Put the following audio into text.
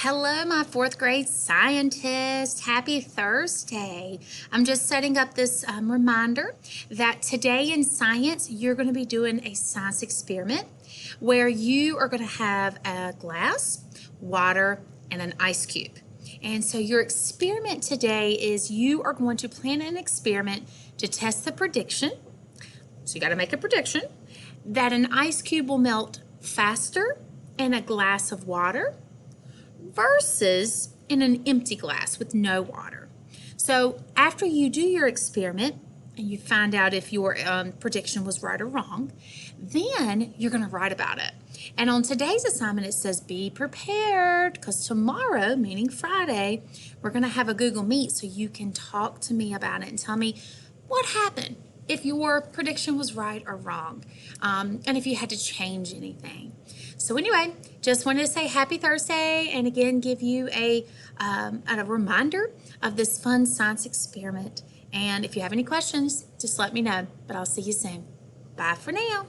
Hello, my fourth grade scientists. Happy Thursday. I'm just setting up this reminder that today in science, you're going to be doing a science experiment where you are going to have a glass, water, and an ice cube. And so your experiment today is you are going to plan an experiment to test the prediction. So you got to make a prediction that an ice cube will melt faster in a glass of water versus in an empty glass with no water. So after you do your experiment and you find out if your prediction was right or wrong, then you're going to write about it. And on today's assignment, it says be prepared because tomorrow, meaning Friday, we're going to have a Google Meet so you can talk to me about it and tell me what happened, if your prediction was right or wrong, and if you had to change anything. So anyway, just wanted to say happy Thursday and again give you a reminder of this fun science experiment. And if you have any questions, just let me know. But I'll see you soon. Bye for now.